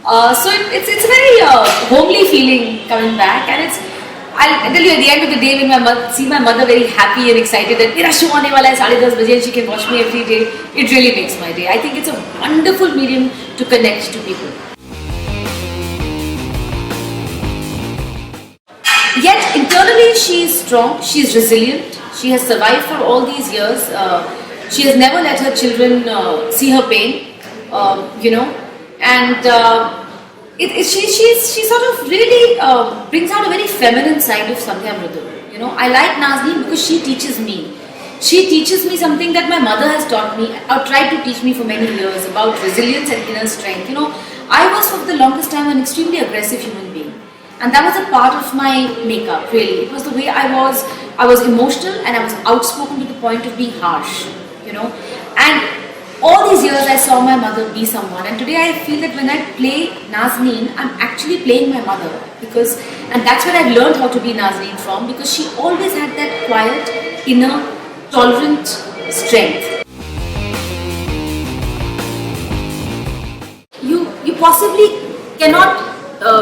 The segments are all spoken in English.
It's a very homely feeling coming back, and I'll tell you at the end of the day when see my mother very happy and excited that mera show aane wala hai 10:30 baje and she can watch me every day. It really makes my day. I think it's a wonderful medium to connect to people. Yet internally she is strong, she is resilient, she has survived for all these years. She has never let her children see her pain, and she sort of really brings out a very feminine side of Sandhya Mridul. I like Nazneen because she teaches me. She teaches me something that my mother has taught me or tried to teach me for many years about resilience and inner strength. I was for the longest time an extremely aggressive human being. And that was a part of my makeup, really. It was the way I was. I was emotional and I was outspoken to the point of being harsh, And all these years I saw my mother be someone, and today I feel that when I play Nazneen, I'm actually playing my mother and that's where I learned how to be Nazneen from, because she always had that quiet, inner, tolerant strength. You possibly cannot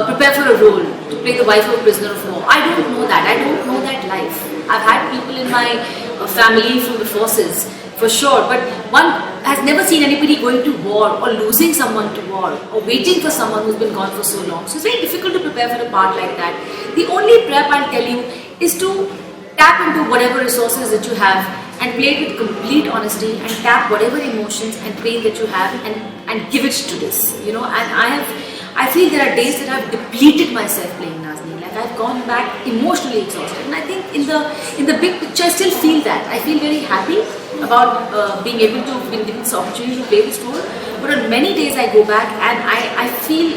prepare for a role to play the wife of a prisoner of war. I don't know that. I don't know that life. I've had people in my family from the forces, for sure, but one has never seen anybody going to war or losing someone to war or waiting for someone who's been gone for so long. So it's very difficult to prepare for a part like that. The only prep I'll tell you is to tap into whatever resources that you have and play it with complete honesty, and tap whatever emotions and pain that you have and give it to this, and I feel there are days that I've depleted myself playing Nazneen. Like I've gone back emotionally exhausted, and I think in the big picture I still feel that. I feel very happy about being able to have been given this opportunity to play this role. But on many days I go back and I feel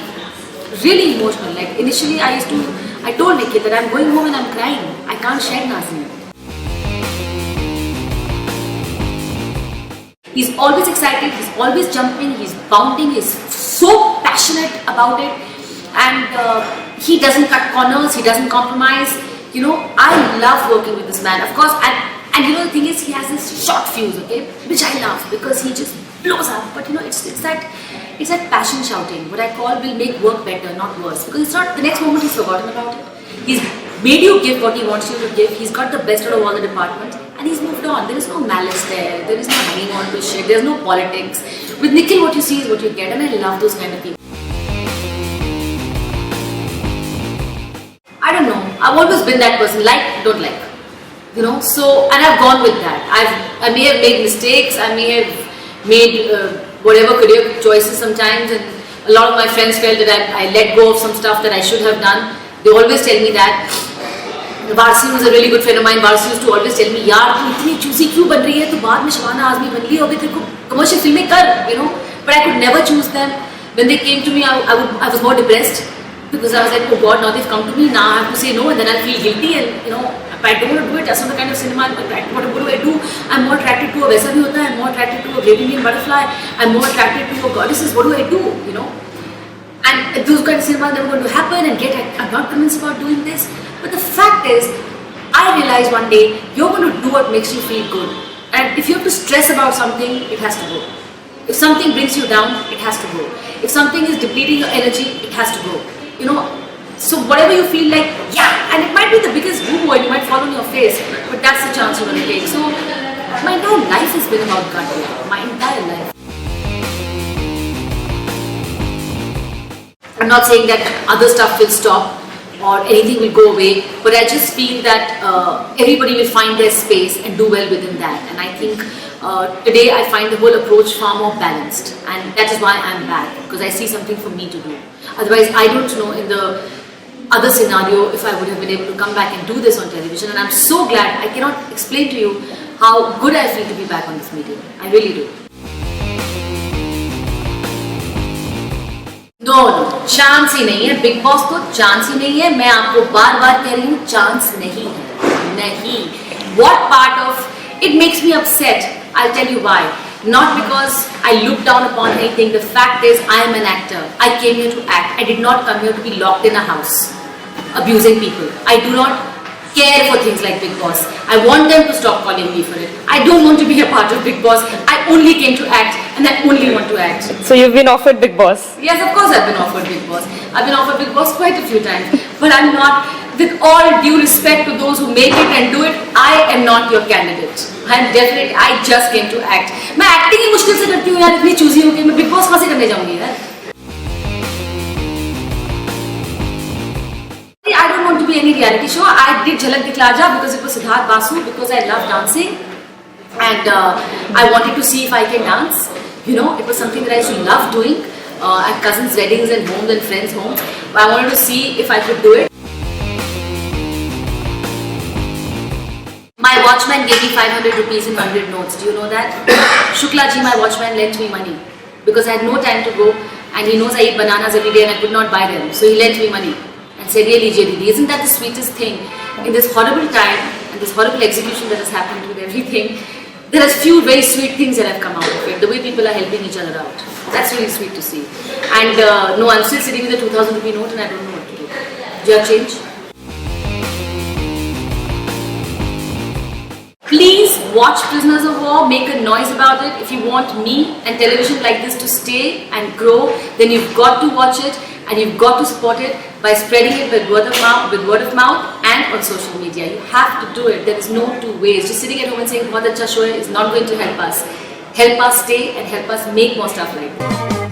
really emotional. Like initially I told Nikhil that I'm going home and I'm crying. I can't shed Nazneen. He's always excited, he's always jumping, he's bounding, he's so passionate about it, and he doesn't cut corners, he doesn't compromise. I love working with this man, of course, and the thing is, he has this short fuse, okay, which I love because he just blows up. But it's that passion shouting, what I call will make work better, not worse, because it's not the next moment he's forgotten about it. He's made you give what he wants you to give. He's got the best out of all the departments, and he's moved on. There is no malice there. There is no hanging on to shit. There's no politics. With Nikhil, what you see is what you get, and I love those kind of people. I don't know. I've always been that person. Like, don't like. So, and I've gone with that. I may have made mistakes. I may have made whatever career choices sometimes, and a lot of my friends felt that I let go of some stuff that I should have done. They always tell me that. Varsi was a really good friend of mine. Varsi used to always tell me, "Yaar, tu itni choosy क्यों बन रही है? तू बाद में शबाना आज़मी बन ली, अभी तेरे को commercial फिल्में कर, But I could never choose them. When they came to me, I was more depressed because I was like, oh God, now they've come to me. Now I have to say no, and then I'll feel guilty. And if I don't want to do it, that's not the kind of cinema. What do I do? I'm more attracted to a वैसा भी होता है. I'm more attracted to a great Indian butterfly. I'm more attracted to a goddesses. What do I do? And those kind of cinema never going to happen, and yet I'm not convinced about doing this. But the fact is, I realized one day, you're going to do what makes you feel good. And if you have to stress about something, it has to go. If something brings you down, it has to go. If something is depleting your energy, it has to go. So whatever you feel like, yeah, and it might be the biggest boo-boo and you might fall on your face, but that's the chance you're going to take. So my entire life has been about gut. My entire life. I'm not saying that other stuff will stop or anything will go away, but I just feel that everybody will find their space and do well within that. And I think today I find the whole approach far more balanced, and that is why I'm back, because I see something for me to do. Otherwise, I don't know in the other scenario if I would have been able to come back and do this on television, and I'm so glad. I cannot explain to you how good I feel to be back on this medium. I really do. No, chance ही नहीं है. Bigg Boss तो chance ही नहीं है. मैं आपको बार बार कह रही हूँ, चांस नहीं है. नहीं. What part of it makes me upset? I'll tell you why. Not because I look down upon anything. The fact is, I am an actor. I came here to act. I did not come here to be locked in a house abusing people. I do not care for things like Big Boss. I want them to stop calling me for it. I don't want to be a part of Big Boss. I only came to act and I only want to act. So you've been offered Big Boss? Yes, of course I've been offered Big Boss. I've been offered Big Boss quite a few times. But I'm not, with all due respect to those who make it and do it, I am not your candidate. I just came to act. मैं acting ही मुश्किल से करती हूँ यार, इतनी choosy हो गई, मैं Big Boss कैसे करने जाऊँगी यार? I don't want to be any reality show. I did Jhalak Dikhla Ja because it was Siddharth Basu, because I love dancing and I wanted to see if I can dance. You know, it was something that I used to love doing at cousins' weddings and homes and friends' homes. I wanted to see if I could do it. My watchman gave me 500 rupees in 100 notes. Do you know that? Shukla ji, my watchman, lent me money because I had no time to go and he knows I eat bananas every day and I could not buy them. So he lent me money. And said, really, JDD, isn't that the sweetest thing? In this horrible time and this horrible execution that has happened with everything, there are few very sweet things that have come out of it. The way people are helping each other out. That's really sweet to see. And no, I'm still sitting with a 2,000 rupee note and I don't know what to do. Do you have change? Please watch Prisoners of War, make a noise about it. If you want me and television like this to stay and grow, then you've got to watch it and you've got to support it by spreading it with word of mouth and on social media. You have to do it. There is no two ways. Just sitting at home and saying, "Bahut acha show hai," is not going to help us. Help us stay and help us make more stuff like that.